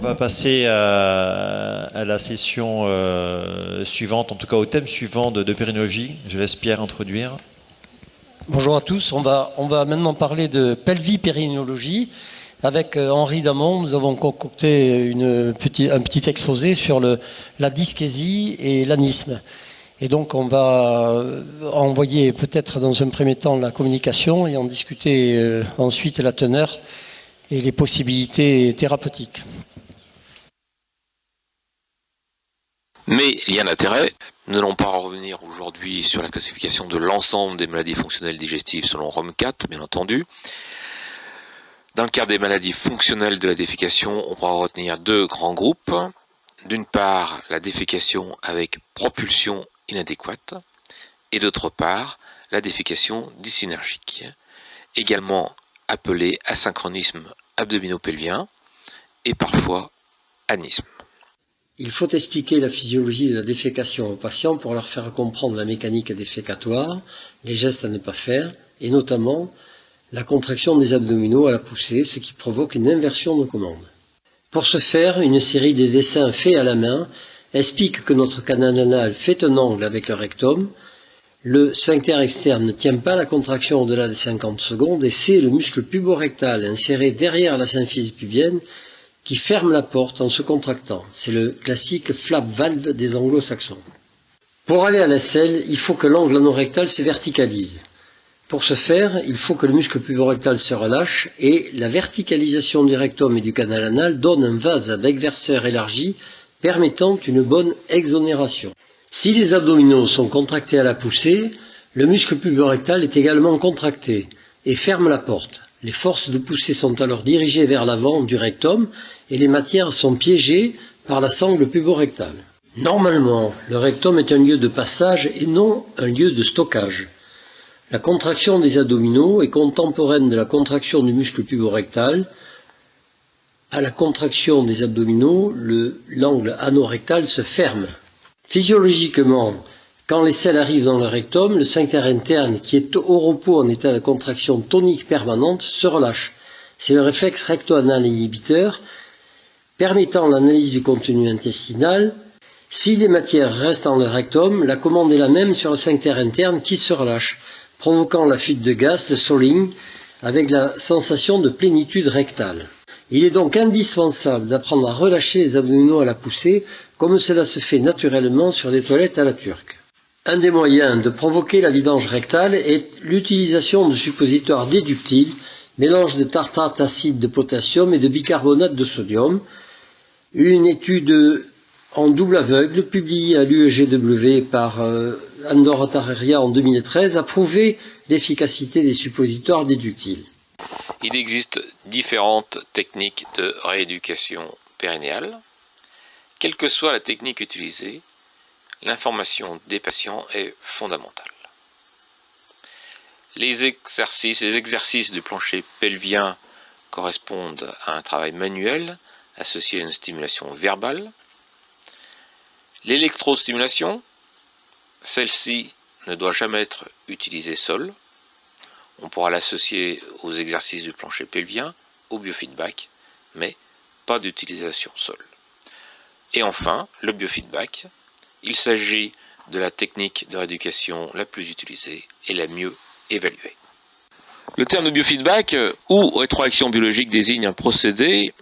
va passer à la session suivante, en tout cas au thème suivant de périnologie. Je laisse Pierre introduire. Bonjour à tous, on va maintenant parler de pelvipérinologie. Avec Henri Damon, nous avons concocté un petit exposé sur la dyschésie et l'anisme. Et donc on va envoyer peut-être dans un premier temps la communication et en discuter ensuite la teneur et les possibilités thérapeutiques. Mais il y a un intérêt, nous n'allons pas revenir aujourd'hui sur la classification de l'ensemble des maladies fonctionnelles digestives selon ROM4, bien entendu. Dans le cadre des maladies fonctionnelles de la défécation, on pourra retenir deux grands groupes. D'une part, la défécation avec propulsion inadéquate, et d'autre part, la défécation dysynergique, également appelée asynchronisme abdominopelvien et parfois anisme. Il faut expliquer la physiologie de la défécation aux patients pour leur faire comprendre la mécanique défécatoire, les gestes à ne pas faire, et notamment la contraction des abdominaux à la poussée, ce qui provoque une inversion de commande. Pour ce faire, une série de dessins faits à la main explique que notre canal anal fait un angle avec le rectum, le sphincter externe ne tient pas la contraction au-delà des 50 secondes et c'est le muscle puborectal inséré derrière la symphyse pubienne qui ferme la porte en se contractant. C'est le classique flap valve des anglo-saxons. Pour aller à la selle, il faut que l'angle anorectal se verticalise. Pour ce faire, il faut que le muscle puborectal se relâche et la verticalisation du rectum et du canal anal donne un vase à bec verseur élargi permettant une bonne exonération. Si les abdominaux sont contractés à la poussée, le muscle puborectal est également contracté et ferme la porte. Les forces de poussée sont alors dirigées vers l'avant du rectum et les matières sont piégées par la sangle puborectale. Normalement, le rectum est un lieu de passage et non un lieu de stockage. La contraction des abdominaux est contemporaine de la contraction du muscle puborectal. À la contraction des abdominaux, l'angle anorectal se ferme. Physiologiquement, quand les selles arrivent dans le rectum, le sphincter interne, qui est au repos en état de contraction tonique permanente, se relâche. C'est le réflexe recto-anal inhibiteur permettant l'analyse du contenu intestinal. Si les matières restent dans le rectum, la commande est la même sur le sphincter interne qui se relâche, provoquant la fuite de gaz, le swelling, avec la sensation de plénitude rectale. Il est donc indispensable d'apprendre à relâcher les abdominaux à la poussée, comme cela se fait naturellement sur des toilettes à la turque. Un des moyens de provoquer la vidange rectale est l'utilisation de suppositoires déductiles, mélange de tartrate acide de potassium et de bicarbonate de sodium. Une étude en double aveugle, publiée à l'UEGW par Andor Tararia en 2013, a prouvé l'efficacité des suppositoires déductiles. Il existe différentes techniques de rééducation périnéale. Quelle que soit la technique utilisée, l'information des patients est fondamentale. Les exercices du plancher pelvien correspondent à un travail manuel associé à une stimulation verbale. L'électrostimulation, celle-ci ne doit jamais être utilisée seule. On pourra l'associer aux exercices du plancher pelvien, au biofeedback, mais pas d'utilisation seule. Et enfin, le biofeedback, il s'agit de la technique de rééducation la plus utilisée et la mieux évaluée. Le terme de biofeedback ou rétroaction biologique désigne un procédé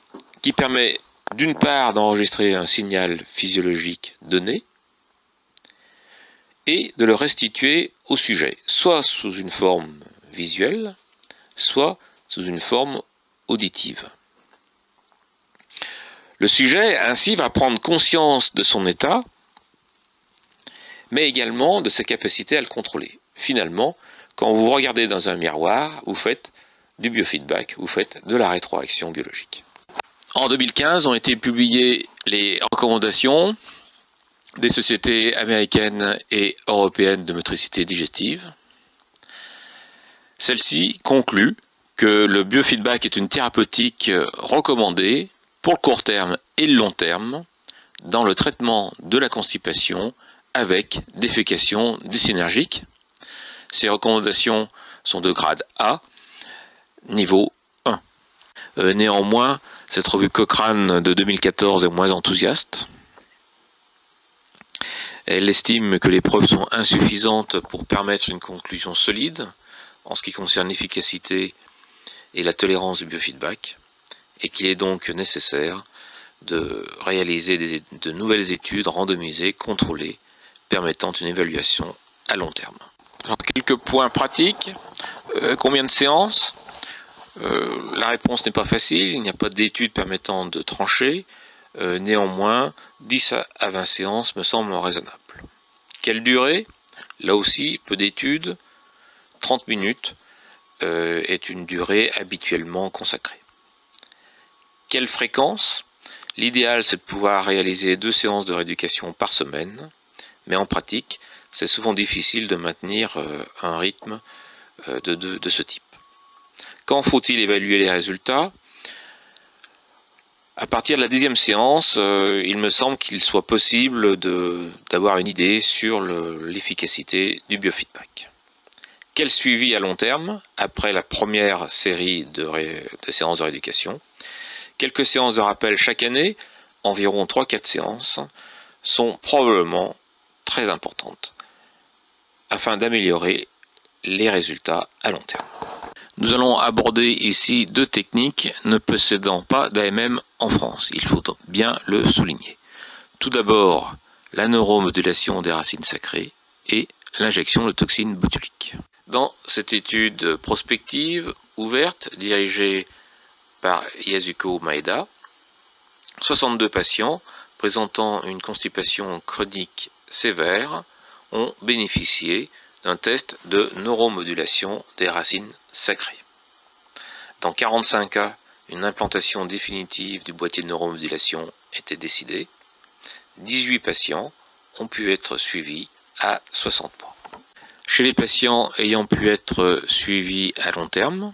qui permet d'une part d'enregistrer un signal physiologique donné et de le restituer au sujet, soit sous une forme visuelle, soit sous une forme auditive. Le sujet ainsi va prendre conscience de son état, mais également de sa capacité à le contrôler. Finalement, quand vous regardez dans un miroir, vous faites du biofeedback, vous faites de la rétroaction biologique. En 2015 ont été publiées les recommandations des sociétés américaines et européennes de motricité digestive. Celle-ci conclut que le biofeedback est une thérapeutique recommandée pour le court terme et le long terme dans le traitement de la constipation avec défécation dysynergique. Ces recommandations sont de grade A, niveau 1. Néanmoins, Cette revue Cochrane de 2014 est moins enthousiaste. Elle estime que les preuves sont insuffisantes pour permettre une conclusion solide en ce qui concerne l'efficacité et la tolérance du biofeedback, et qu'il est donc nécessaire de réaliser de nouvelles études randomisées, contrôlées, permettant une évaluation à long terme. Alors, quelques points pratiques. Combien de séances ? La réponse n'est pas facile, il n'y a pas d'études permettant de trancher. Néanmoins, 10 à 20 séances me semblent raisonnables. Quelle durée ? Là aussi, peu d'études. 30 minutes est une durée habituellement consacrée. Quelle fréquence ? L'idéal, c'est de pouvoir réaliser 2 séances de rééducation par semaine, mais en pratique, c'est souvent difficile de maintenir un rythme de ce type. Quand faut-il évaluer les résultats ? À partir de la 10e séance, il me semble qu'il soit possible d'avoir une idée sur l'efficacité du biofeedback. Quel suivi à long terme après la première série de séances de rééducation ? Quelques séances de rappel chaque année, environ 3-4 séances, sont probablement très importantes afin d'améliorer les résultats à long terme. Nous allons aborder ici 2 techniques ne possédant pas d'AMM en France, il faut bien le souligner. Tout d'abord, la neuromodulation des racines sacrées et l'injection de toxines botuliques. Dans cette étude prospective ouverte dirigée par Yasuko Maeda, 62 patients présentant une constipation chronique sévère ont bénéficié d'un test de neuromodulation des racines sacrées. Dans 45 cas, une implantation définitive du boîtier de neuromodulation était décidée. 18 patients ont pu être suivis à 60 mois. Chez les patients ayant pu être suivis à long terme,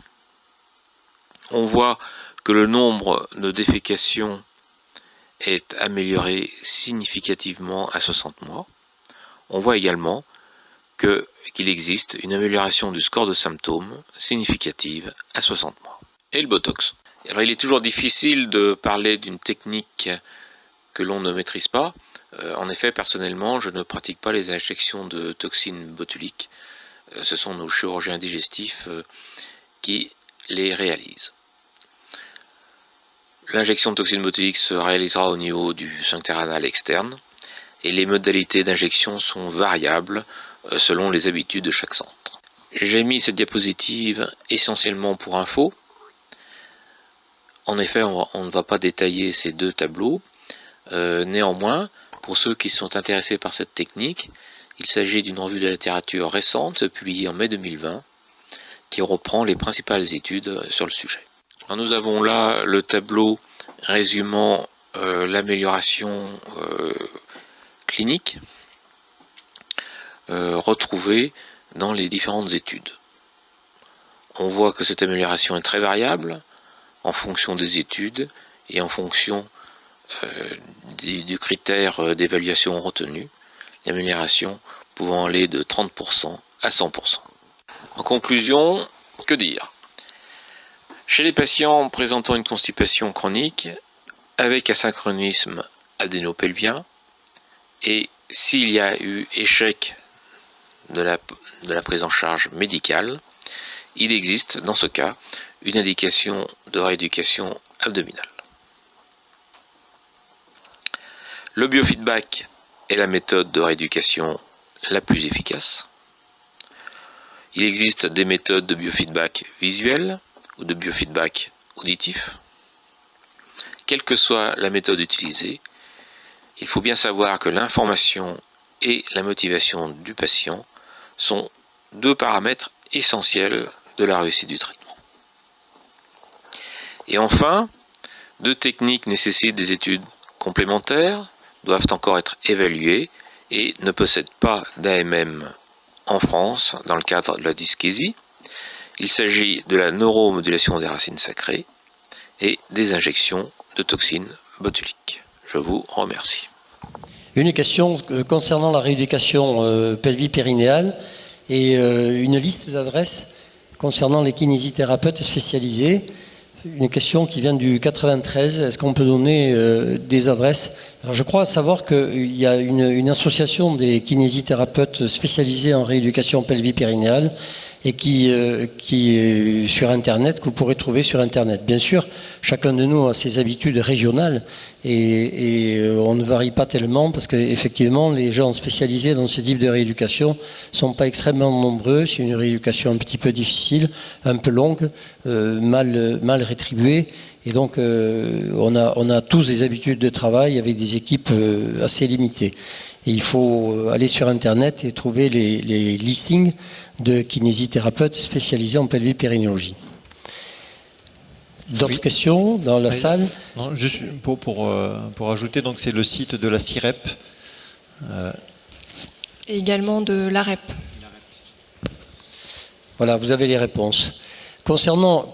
on voit que le nombre de défécations est amélioré significativement à 60 mois. On voit également qu'il existe une amélioration du score de symptômes significative à 60 mois. Et le Botox. Alors, il est toujours difficile de parler d'une technique que l'on ne maîtrise pas. En effet, personnellement, je ne pratique pas les injections de toxines botuliques. Ce sont nos chirurgiens digestifs qui les réalisent. L'injection de toxines botuliques se réalisera au niveau du sphincter anal externe et les modalités d'injection sont variables selon les habitudes de chaque centre. J'ai mis cette diapositive essentiellement pour info. En effet, on ne va pas détailler ces 2 tableaux. Néanmoins, pour ceux qui sont intéressés par cette technique, il s'agit d'une revue de la littérature récente, publiée en mai 2020, qui reprend les principales études sur le sujet. Alors, nous avons là le tableau résumant l'amélioration clinique retrouvée dans les différentes études. On voit que cette amélioration est très variable en fonction des études et en fonction du critère d'évaluation retenu, l'amélioration pouvant aller de 30% à 100%. En conclusion, que dire ? Chez les patients présentant une constipation chronique, avec asynchronisme adénopelvien, et s'il y a eu échec de la prise en charge médicale, il existe dans ce cas une indication de rééducation abdominale. Le biofeedback est la méthode de rééducation la plus efficace. Il existe des méthodes de biofeedback visuel ou de biofeedback auditif. Quelle que soit la méthode utilisée, il faut bien savoir que l'information et la motivation du patient sont 2 paramètres essentiels de la réussite du traitement. Et enfin, 2 techniques nécessitent des études complémentaires, doivent encore être évaluées et ne possèdent pas d'AMM en France dans le cadre de la dyschésie. Il s'agit de la neuromodulation des racines sacrées et des injections de toxines botuliques. Je vous remercie. Une question concernant la rééducation pelvipérinéale et une liste d'adresses concernant les kinésithérapeutes spécialisés Une question qui vient du 93. Est-ce qu'on peut donner des adresses? Alors je crois savoir qu'il y a une association des kinésithérapeutes spécialisés en rééducation pelvipérinéale et qui est sur Internet, que vous pourrez trouver sur Internet. Bien sûr, chacun de nous a ses habitudes régionales et on ne varie pas tellement parce qu'effectivement, les gens spécialisés dans ce type de rééducation ne sont pas extrêmement nombreux. C'est une rééducation un petit peu difficile, un peu longue, mal rétribuée. Et donc, on a tous des habitudes de travail avec des équipes assez limitées. Et il faut aller sur Internet et trouver les listings de kinésithérapeutes spécialisés en pelvipérinéologie. D'autres questions dans la salle? Non, juste pour ajouter, donc c'est le site de la CIREP. Et également de l'AREP. Voilà, vous avez les réponses. Concernant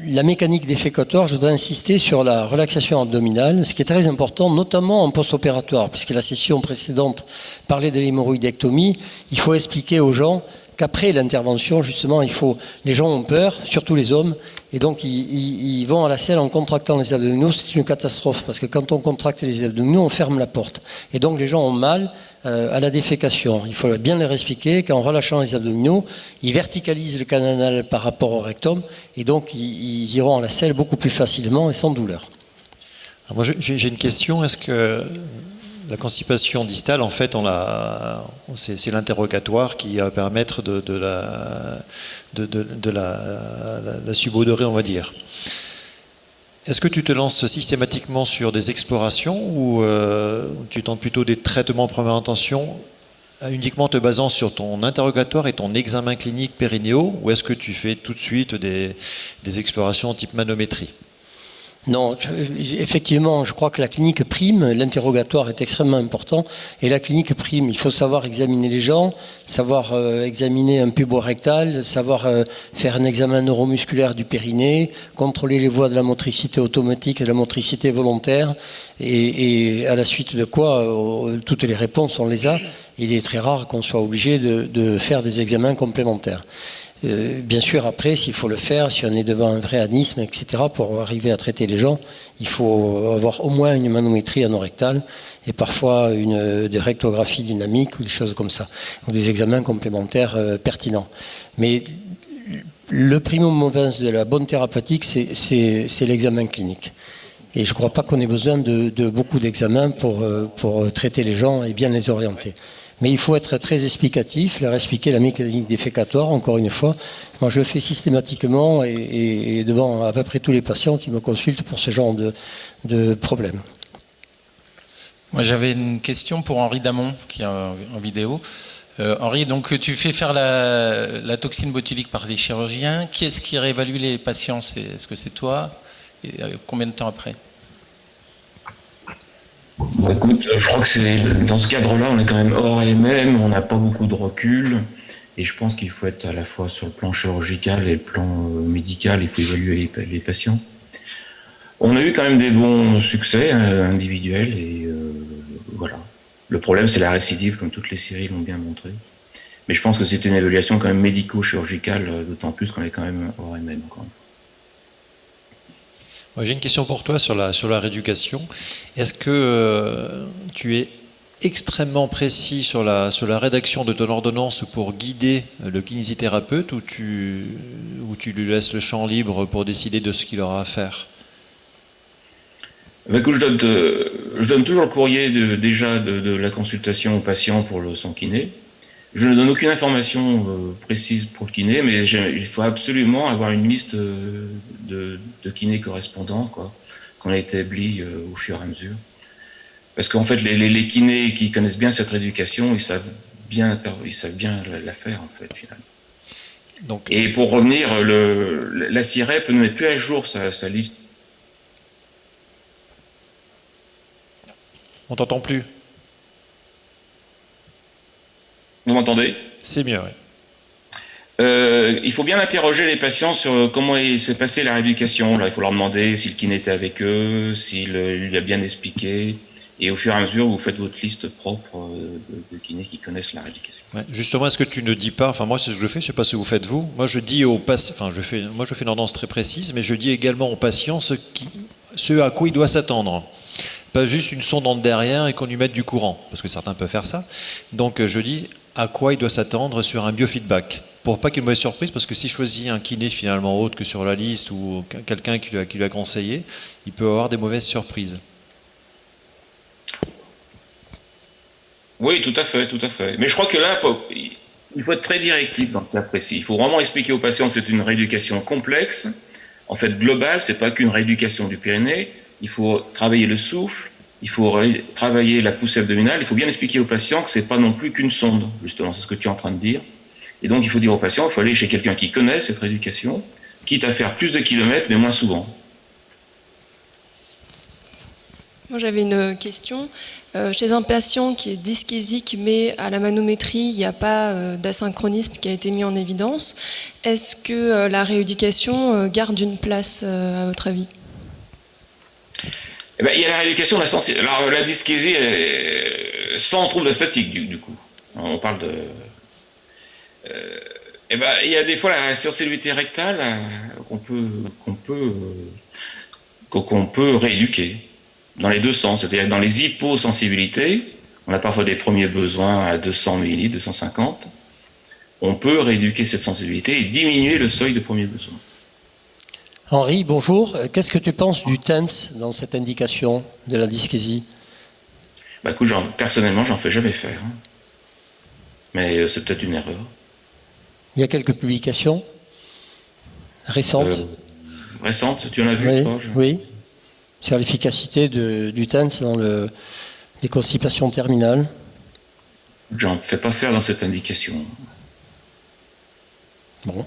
la mécanique défécatoire, je voudrais insister sur la relaxation abdominale, ce qui est très important, notamment en post-opératoire, puisque la session précédente parlait de l'hémorroïdectomie. Il faut expliquer aux gens qu'après l'intervention, justement, les gens ont peur, surtout les hommes, et donc ils vont à la selle en contractant les abdominaux. C'est une catastrophe, parce que quand on contracte les abdominaux, on ferme la porte. Et donc les gens ont mal à la défécation. Il faut bien leur expliquer qu'en relâchant les abdominaux, ils verticalisent le canal anal par rapport au rectum, et donc ils iront à la selle beaucoup plus facilement et sans douleur. Alors moi, j'ai une question. Est-ce que la constipation distale, en fait, c'est l'interrogatoire qui va permettre de la subodorer, on va dire. Est-ce que tu te lances systématiquement sur des explorations ou tu tentes plutôt des traitements en première intention uniquement te basant sur ton interrogatoire et ton examen clinique périnéo, ou est-ce que tu fais tout de suite des explorations type manométrie? Non, effectivement, je crois que la clinique prime, l'interrogatoire est extrêmement important, et la clinique prime, il faut savoir examiner les gens, savoir examiner un pubo-rectal, savoir faire un examen neuromusculaire du périnée, contrôler les voies de la motricité automatique et de la motricité volontaire, et à la suite de quoi, toutes les réponses, on les a. Il est très rare qu'on soit obligé de faire des examens complémentaires. Bien sûr, après, s'il faut le faire, si on est devant un vrai anisme, etc., pour arriver à traiter les gens, il faut avoir au moins une manométrie anorectale et parfois des rectographies dynamiques ou des choses comme ça, ou des examens complémentaires pertinents. Mais le primum movens de la bonne thérapeutique, c'est l'examen clinique. Et je ne crois pas qu'on ait besoin de beaucoup d'examens pour traiter les gens et bien les orienter. Mais il faut être très explicatif, leur expliquer la mécanique défécatoire, encore une fois. Moi, je le fais systématiquement et devant à peu près tous les patients qui me consultent pour ce genre de problème. Moi, j'avais une question pour Henri Damon, qui est en vidéo. Henri, donc tu fais faire la toxine botulique par les chirurgiens. Qui est-ce qui réévalue les patients? Est-ce que c'est toi? Et combien de temps après? Écoute, je crois que c'est dans ce cadre-là, on est quand même hors AMM, on n'a pas beaucoup de recul, et je pense qu'il faut être à la fois sur le plan chirurgical et le plan médical, il faut évaluer les patients. On a eu quand même des bons succès individuels, et voilà. Le problème, c'est la récidive, comme toutes les séries l'ont bien montré. Mais je pense que c'est une évaluation quand même médico-chirurgicale, d'autant plus qu'on est quand même hors AMM encore. J'ai une question pour toi sur la rééducation. Est-ce que tu es extrêmement précis sur la rédaction de ton ordonnance pour guider le kinésithérapeute ou tu lui laisses le champ libre pour décider de ce qu'il aura à faire? Écoute, je donne toujours le courrier de la consultation au patient pour son kiné. Je ne donne aucune information précise pour le kiné, mais il faut absolument avoir une liste de kinés correspondants qu'on a établi au fur et à mesure. Parce qu'en fait, les kinés qui connaissent bien cette rééducation, ils savent bien la faire, en fait, finalement. Donc, et pour revenir, la CIREP ne met plus à jour sa liste. On t'entend plus. Vous m'entendez? C'est mieux, oui. Il faut bien interroger les patients sur comment s'est passée la rééducation. Là, il faut leur demander si le kiné était avec eux, s'il lui a bien expliqué. Et au fur et à mesure, vous faites votre liste propre de kinés qui connaissent la rééducation. Ouais. Justement, est-ce que tu ne dis pas, enfin moi c'est ce que je fais, je ne sais pas si vous faites vous, moi je dis aux patients, je fais une ordonnance très précise, mais je dis également aux patients ce à quoi il doit s'attendre. Pas juste une sonde en derrière et qu'on lui mette du courant, parce que certains peuvent faire ça. Donc je dis à quoi il doit s'attendre sur un biofeedback, pour pas qu'il y ait une mauvaise surprise, parce que s'il choisit un kiné finalement autre que sur la liste ou quelqu'un qui lui a conseillé, il peut avoir des mauvaises surprises. Oui, tout à fait, tout à fait. Mais je crois que là, il faut être très directif dans ce cas précis. Il faut vraiment expliquer aux patients que c'est une rééducation complexe. En fait, globale, c'est pas qu'une rééducation du périnée. Il faut travailler le souffle, il faut travailler la poussée abdominale. Il faut bien expliquer aux patients que c'est pas non plus qu'une sonde, justement, c'est ce que tu es en train de dire. Et donc, il faut dire aux patients, il faut aller chez quelqu'un qui connaît cette rééducation, quitte à faire plus de kilomètres, mais moins souvent. Moi, j'avais une question. Chez un patient qui est dyskésique, mais à la manométrie, il n'y a pas d'asynchronisme qui a été mis en évidence, est-ce que la rééducation garde une place, à votre avis? Eh ben, il y a la rééducation de la sensibilité. Alors, la dyskésie, sans trouble asthmatique, du coup. On parle de... eh ben, il y a des fois la sensibilité rectale qu'on peut rééduquer. Dans les deux sens, c'est-à-dire dans les hyposensibilités, on a parfois des premiers besoins à 200 ml, 250, on peut rééduquer cette sensibilité et diminuer le seuil de premier besoin. Henri, bonjour. Qu'est-ce que tu penses du TENS dans cette indication de la dyskésie? Bah écoute, personnellement, j'en fais jamais faire. Hein. Mais c'est peut-être une erreur. Il y a quelques publications récentes. Récentes, tu en as vu? Oui, toi, oui. Sur l'efficacité du TENS dans les constipations terminales. J'en fais pas faire dans cette indication. Bon.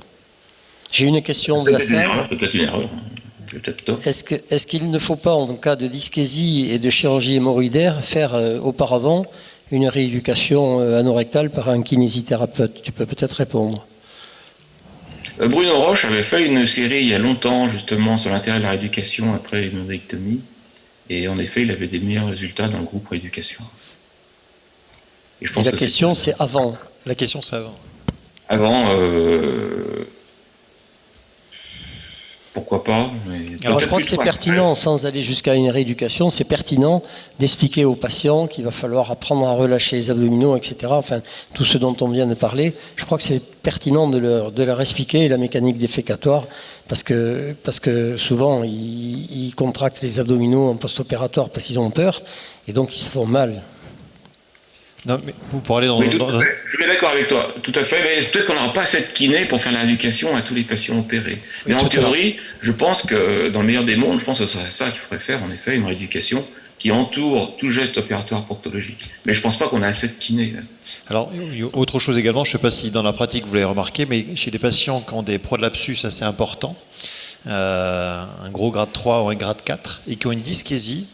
J'ai une question de la salle. Peut-être une erreur. Est-ce qu'il ne faut pas, en cas de dyskésie et de chirurgie hémorroïdaire, faire auparavant une rééducation anorectale par un kinésithérapeute? Tu peux peut-être répondre. Bruno Roche avait fait une série il y a longtemps justement sur l'intérêt de la rééducation après une hémorroïdectomie, et en effet il avait des meilleurs résultats dans le groupe rééducation. Et la question c'est avant. La question c'est avant. Avant, pourquoi pas, mais alors je crois que c'est pertinent, sans aller jusqu'à une rééducation, c'est pertinent d'expliquer aux patients qu'il va falloir apprendre à relâcher les abdominaux, etc. Enfin, tout ce dont on vient de parler. Je crois que c'est pertinent de leur expliquer la mécanique défécatoire, parce que souvent, ils contractent les abdominaux en post-opératoire parce qu'ils ont peur, et donc ils se font mal. Non, mais pour aller dans... Je suis d'accord avec toi, tout à fait, mais peut-être qu'on n'aura pas cette kiné pour faire la rééducation à tous les patients opérés. Mais en théorie, je pense que dans le meilleur des mondes, je pense que ce serait ça qu'il faudrait faire, en effet, une rééducation qui entoure tout geste opératoire proctologique. Mais je ne pense pas qu'on a assez de kiné. Alors, autre chose également, je ne sais pas si dans la pratique vous l'avez remarqué, mais chez les patients qui ont des prolapsus assez importants, un gros grade 3 ou un grade 4, et qui ont une dyskésie,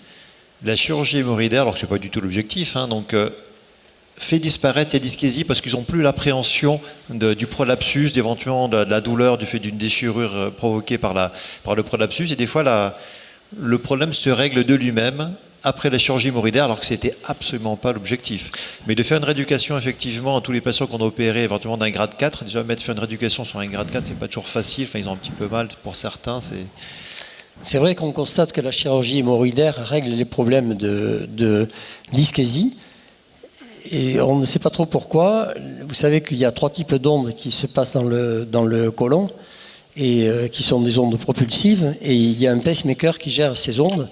la chirurgie hémorroïdaire, alors que ce n'est pas du tout l'objectif, hein, donc... fait disparaître ces dyskésies parce qu'ils n'ont plus l'appréhension du prolapsus, d'éventuellement de la douleur du fait d'une déchirure provoquée par le prolapsus. Et des fois, le problème se règle de lui-même après la chirurgie hémorroïdaire, alors que ce n'était absolument pas l'objectif. Mais de faire une rééducation, effectivement, à tous les patients qu'on a opérés, éventuellement d'un grade 4, déjà faire une rééducation sur un grade 4, c'est pas toujours facile. Enfin, ils ont un petit peu mal pour certains. C'est vrai qu'on constate que la chirurgie hémorroïdaire règle les problèmes de dyskésie. Et on ne sait pas trop pourquoi. Vous savez qu'il y a 3 types d'ondes qui se passent dans le côlon, et qui sont des ondes propulsives. Et il y a un pacemaker qui gère ces ondes,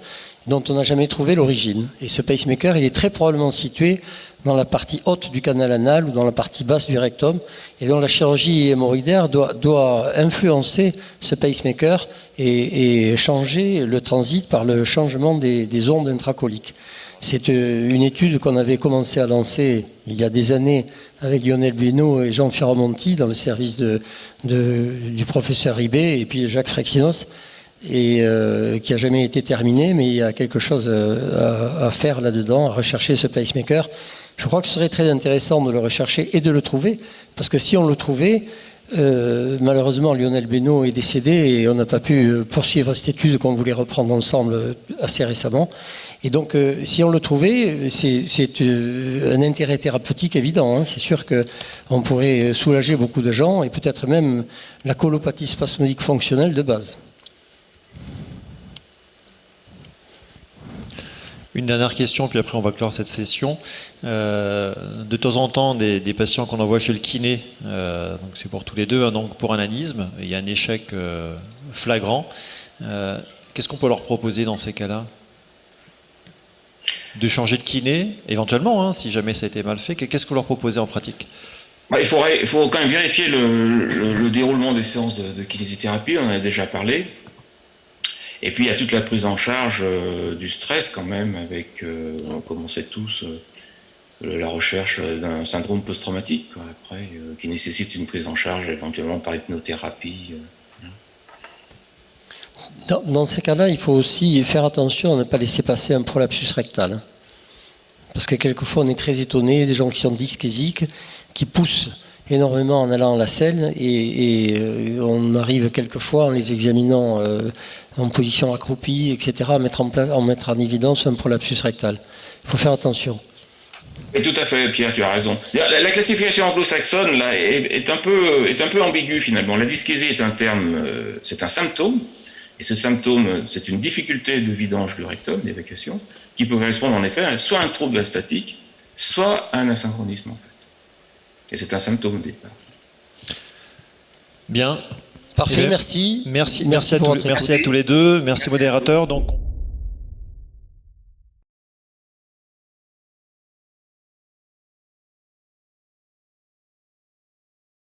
dont on n'a jamais trouvé l'origine. Et ce pacemaker, il est très probablement situé dans la partie haute du canal anal ou dans la partie basse du rectum. Et donc la chirurgie hémorroïdaire doit influencer ce pacemaker et changer le transit par le changement des ondes intracoliques. C'est une étude qu'on avait commencé à lancer il y a des années avec Lionel Beno et Jean Fioramonti dans le service du professeur Ribé et puis Jacques Frexinos, et qui n'a jamais été terminé, mais il y a quelque chose à faire là-dedans, à rechercher ce pacemaker. Je crois que ce serait très intéressant de le rechercher et de le trouver, parce que si on le trouvait, malheureusement Lionel Beno est décédé et on n'a pas pu poursuivre cette étude qu'on voulait reprendre ensemble assez récemment. Et donc, si on le trouvait, c'est un intérêt thérapeutique évident. C'est sûr qu'on pourrait soulager beaucoup de gens et peut-être même la colopathie spasmodique fonctionnelle de base. Une dernière question, puis après on va clore cette session. De temps en temps, des patients qu'on envoie chez le kiné, donc c'est pour tous les deux, donc pour un anisme, il y a un échec flagrant. Qu'est-ce qu'on peut leur proposer dans ces cas-là? De changer de kiné, éventuellement, si jamais ça a été mal fait. Qu'est-ce que vous leur proposez en pratique? Il faut quand même vérifier le déroulement des séances de kinésithérapie, on en a déjà parlé. Et puis il y a toute la prise en charge du stress quand même, avec, comme on sait tous, la recherche d'un syndrome post-traumatique, après, qui nécessite une prise en charge éventuellement par hypnothérapie. Dans ces cas-là, il faut aussi faire attention à ne pas laisser passer un prolapsus rectal. Parce que quelquefois, on est très étonné des gens qui sont dyskésiques, qui poussent énormément en allant à la selle, et on arrive quelquefois, en les examinant en position accroupie, etc., à mettre en évidence un prolapsus rectal. Il faut faire attention. Et tout à fait, Pierre, tu as raison. La classification anglo-saxonne là, est un peu ambiguë finalement. La dyskésie est un terme, c'est un symptôme. Et ce symptôme, c'est une difficulté de vidange du rectum, d'évacuation, qui peut correspondre en effet à soit un trouble statique, soit à un asynchronisme en fait. Et c'est un symptôme au départ. Bien. Parfait, merci. Merci à tous les deux. Merci modérateur. Donc